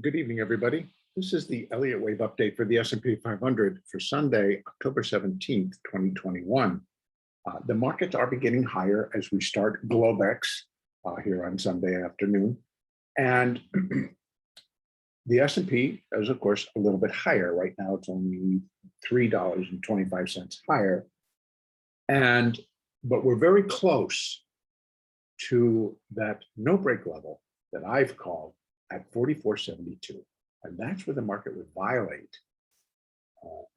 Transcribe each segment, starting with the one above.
Good evening, everybody. This is the Elliott Wave update for the S&P 500 for Sunday, October 17th, 2021. The markets are beginning higher as we start Globex here on Sunday afternoon. And the S&P is, of course, a little bit higher. Right now, it's only $3.25 higher. But we're very close to that no-break level that I've called at 44.72. And that's where the market would violate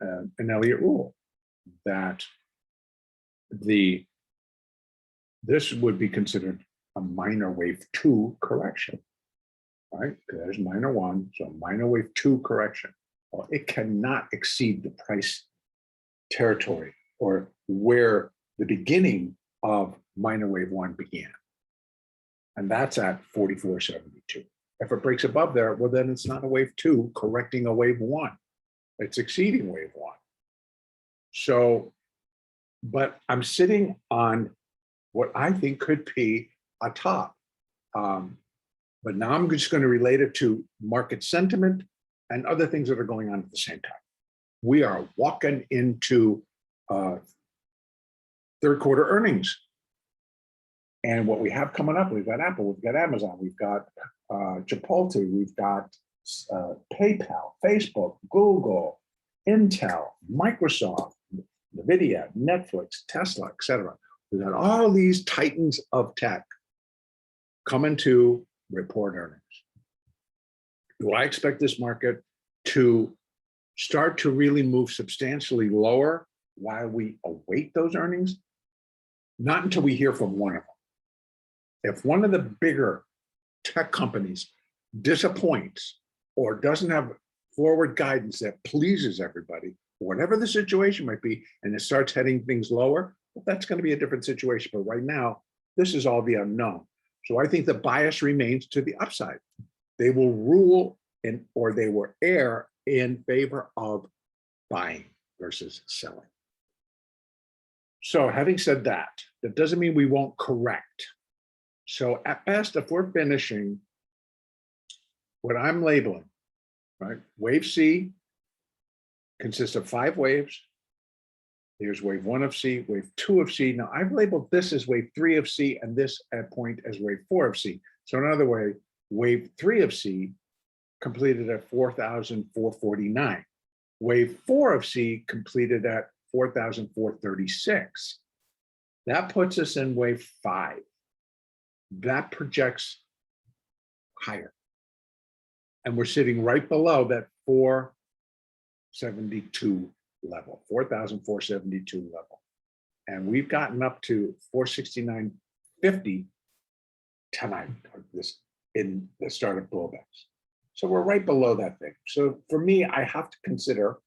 an Elliott rule that this would be considered a minor wave 2 correction, right? There's minor 1, so minor wave 2 correction. Well, it cannot exceed the price territory or where the beginning of minor wave 1 began. And that's at 44.72. If it breaks above there, well, then it's not a wave 2 correcting a wave 1. It's exceeding wave 1. So, but I'm sitting on what I think could be a top. But now I'm just going to relate it to market sentiment and other things that are going on at the same time. We are walking into third quarter earnings. And what we have coming up, we've got Apple, we've got Amazon, we've got Chipotle, we've got PayPal, Facebook, Google, Intel, Microsoft, NVIDIA, Netflix, Tesla, etc. We've got all these titans of tech coming to report earnings. Do I expect this market to start to really move substantially lower while we await those earnings? Not until we hear from one of them. If one of the bigger tech companies disappoints or doesn't have forward guidance that pleases everybody, whatever the situation might be, and it starts heading things lower, well, that's going to be a different situation. But right now, this is all the unknown. So I think the bias remains to the upside. They will rule in, or they will err in favor of buying versus selling. So having said that, that doesn't mean we won't correct. So at best, if we're finishing what I'm labeling, right? Wave C consists of 5 waves. Here's wave 1 of C, wave 2 of C. Now I've labeled this as wave 3 of C and this point as wave 4 of C. So in other words, wave 3 of C completed at 4,449. Wave 4 of C completed at 4,436. That puts us in wave 5. That projects higher. And we're sitting right below that 472 level, 4,472 level. And we've gotten up to 469.50 tonight, in the start of Globex. So we're right below that thing. So for me, I have to consider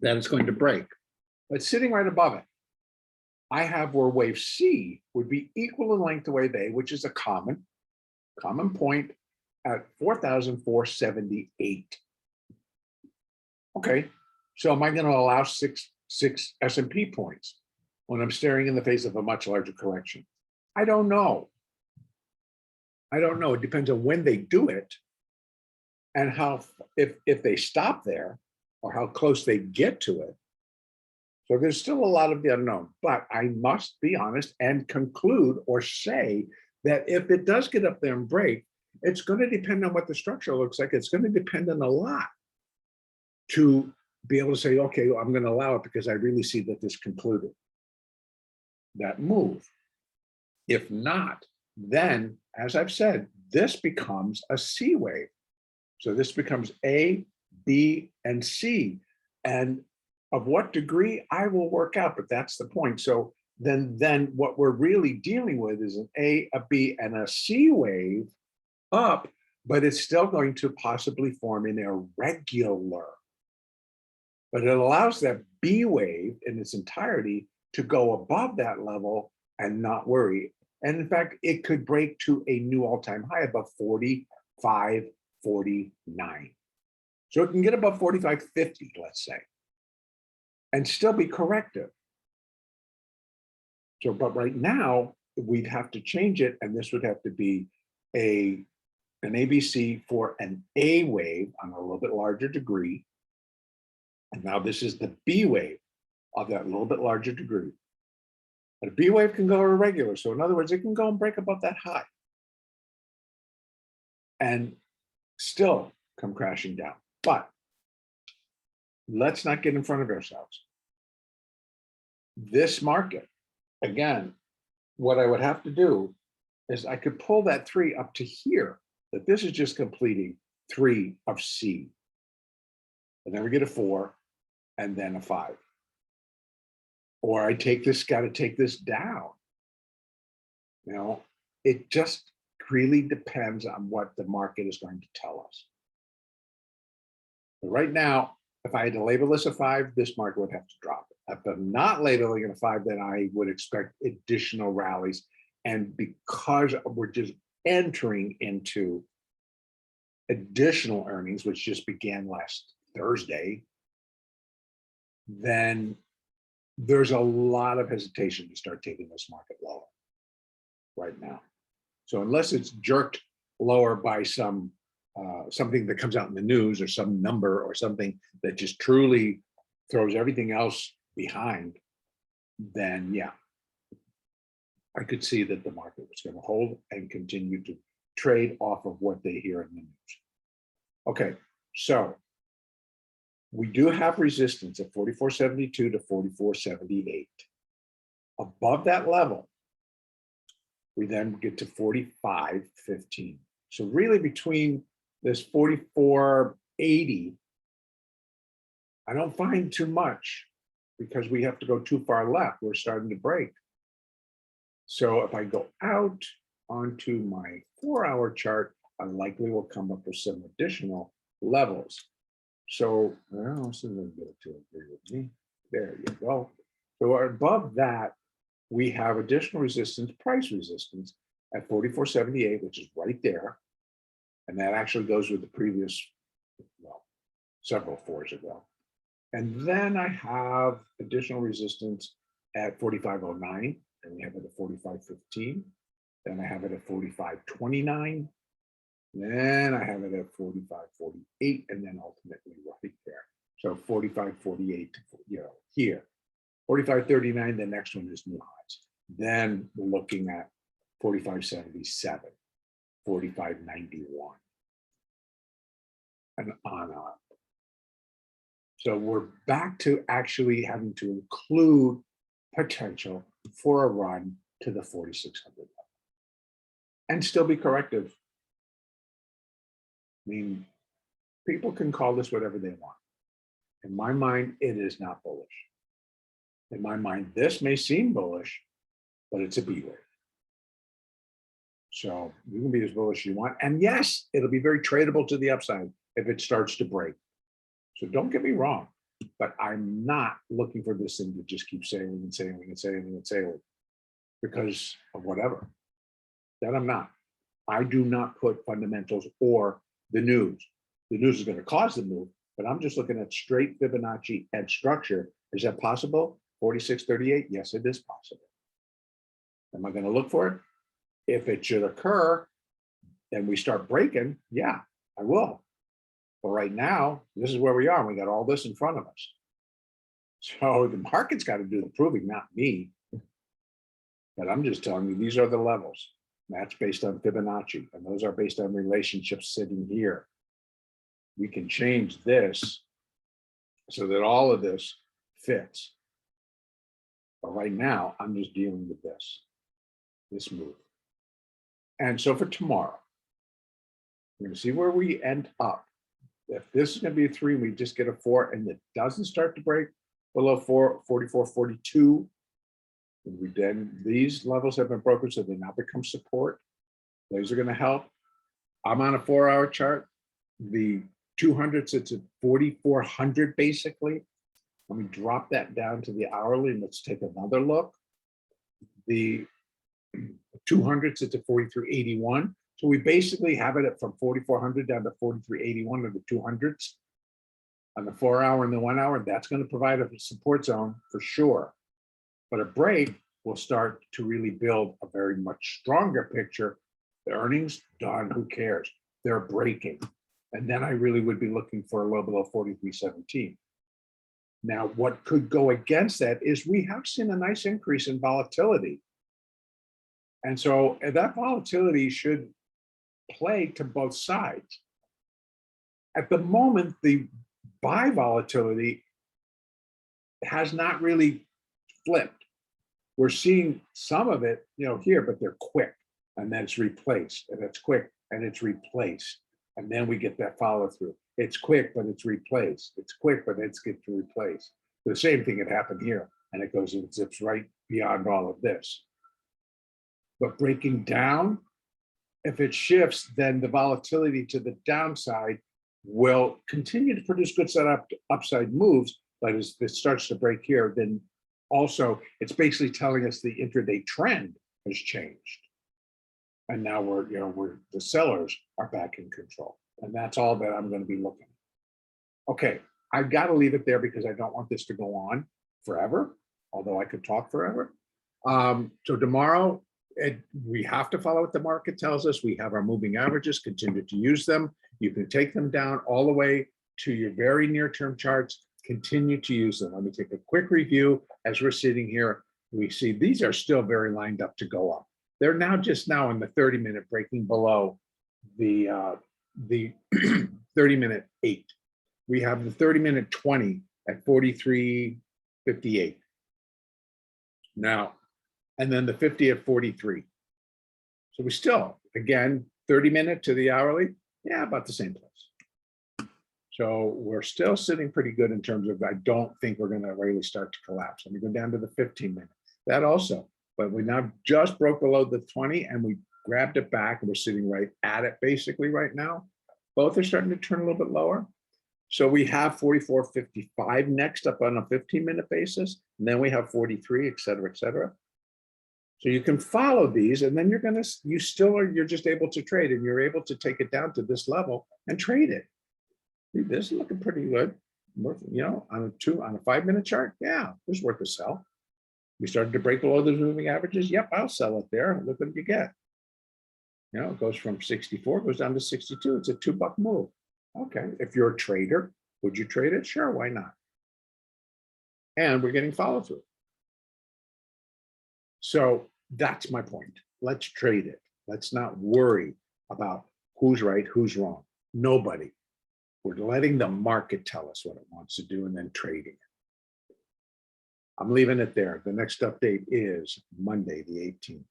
that it's going to break. But sitting right above it, I have where wave C would be equal in length to wave A, which is a common point at 4,478. Okay, so am I going to allow six S&P points when I'm staring in the face of a much larger correction? I don't know. I don't know. It depends on when they do it and how, if they stop there or how close they get to it. So there's still a lot of the unknown, but I must be honest and conclude or say that if it does get up there and break, it's going to depend on what the structure looks like. It's going to depend on a lot to be able to say, okay, well, I'm going to allow it because I really see that this concluded that move. If not, then, as I've said, this becomes a C wave. So this becomes A, B, and C. And of what degree I will work out, but that's the point. So then what we're really dealing with is an A, a B, and a C wave up, but it's still going to possibly form an irregular. But it allows that B wave in its entirety to go above that level and not worry. And in fact, it could break to a new all-time high above 45.49. So it can get above 45.50, let's say, and still be corrective. So, but right now, we'd have to change it, and this would have to be a an ABC for an A wave on a little bit larger degree. And now this is the B wave of that little bit larger degree. But a B wave can go irregular. So in other words, it can go and break above that high and still come crashing down. But let's not get in front of ourselves. This market, again, what I would have to do is I could pull that 3 up to here, that this is just completing 3 of C. And then we get a 4 and then a 5. Or I take this, got to take this down. You know, it just really depends on what the market is going to tell us. But right now, if I had to label this a 5, this market would have to drop. If I'm not labeling it a 5, then I would expect additional rallies. And because we're just entering into additional earnings, which just began last Thursday, then there's a lot of hesitation to start taking this market lower right now. So unless it's jerked lower by some something that comes out in the news or some number or something that just truly throws everything else behind, then yeah, I could see that the market was going to hold and continue to trade off of what they hear in the news. Okay, so we do have resistance at 44.72 to 44.78. Above that level, we then get to 45.15. So really between this 44.80, I don't find too much because we have to go too far left. We're starting to break. So if I go out onto my 4-hour chart, I likely will come up with some additional levels. So, well, this isn't going to get to agree with me. There you go. So above that, we have additional resistance, price resistance at 44.78, which is right there. And that actually goes with the previous, well, several 4s ago. And then I have additional resistance at 45.09, and we have it at 45.15. Then I have it at 45.29. Then I have it at 45.48, and then ultimately right there. So 45.48, you know, here. 45.39, the next one is new highs. Then we're looking at 45.77, 45.91, and on and on. So we're back to actually having to include potential for a run to the 4,600 level and still be corrective. I mean, people can call this whatever they want. In my mind, it is not bullish. In my mind, this may seem bullish, but it's a B wave. So you can be as bullish as you want. And yes, it'll be very tradable to the upside if it starts to break. So don't get me wrong, but I'm not looking for this thing to just keep sailing and sailing and sailing and sailing because of whatever. That I'm not. I do not put fundamentals or the news. The news is going to cause the move, but I'm just looking at straight Fibonacci and structure. Is that possible? 46.38? Yes, it is possible. Am I going to look for it? If it should occur and we start breaking, yeah, I will. But right now, this is where we are. We got all this in front of us. So the market's got to do the proving, not me. But I'm just telling you, these are the levels. That's based on Fibonacci, and those are based on relationships sitting here. We can change this so that all of this fits. But right now, I'm just dealing with this move. And so for tomorrow, we're going to see where we end up. If this is going to be a 3, we just get a 4, and it doesn't start to break below 44.42. We then, these levels have been broken, so they now become support. Those are going to help. I'm on a 4-hour chart. The 200 sits at 4,400 basically. Let me drop that down to the hourly, and let's take another look. The 200 sits at 43.81. So we basically have it from 4,400 down to 43.81 of the 200s on the 4-hour and the 1-hour. That's going to provide a support zone for sure. But a break will start to really build a very much stronger picture. The earnings, done, who cares? they're breaking. And then I really would be looking for a low below 43.17. Now, what could go against that is we have seen a nice increase in volatility. And so that volatility should play to both sides. At the moment, the buy volatility has not really flipped. We're seeing some of it, here, but they're quick, and then it's replaced, and it's quick, and it's replaced. And then we get that follow through. It's quick, but it's replaced. It's quick, but it's get to replace. The same thing had happened here, and it goes and zips right beyond all of this. But breaking down, if it shifts, then the volatility to the downside will continue to produce good upside moves. But as it starts to break here, then also it's basically telling us the intraday trend has changed. And now we're the sellers are back in control. And that's all that I'm going to be looking at. Okay, I've got to leave it there because I don't want this to go on forever, although I could talk forever. So tomorrow, we have to follow what the market tells us. We have our moving averages, continue to use them. You can take them down all the way to your very near-term charts, continue to use them. Let me take a quick review. As we're sitting here, we see these are still very lined up to go up. They're now just now in the 30-minute breaking below the 30-minute 8. We have the 30-minute 20 at 43.58. Now, and then the 50 at 43. So we still, again, 30-minute to the hourly, yeah, about the same place. So we're still sitting pretty good in terms of, I don't think we're going to really start to collapse. Let me go down to the 15-minute. That also, but we now just broke below the 20 and we grabbed it back and we're sitting right at it basically right now. Both are starting to turn a little bit lower. So we have 44.55 next up on a 15-minute basis. And then we have 43, et cetera, et cetera. So you can follow these and then you're just able to trade and you're able to take it down to this level and trade it. This is looking pretty good. On a 5-minute chart, yeah, this is worth a sell. We started to break below those moving averages. Yep, I'll sell it there. Look what you get. It goes from 64, goes down to 62. It's a $2 move. Okay, if you're a trader, would you trade it? Sure, why not? And we're getting follow through. So that's my point. Let's trade it. Let's not worry about who's right, who's wrong. Nobody. We're letting the market tell us what it wants to do and then trading it. I'm leaving it there. The next update is Monday, the 18th.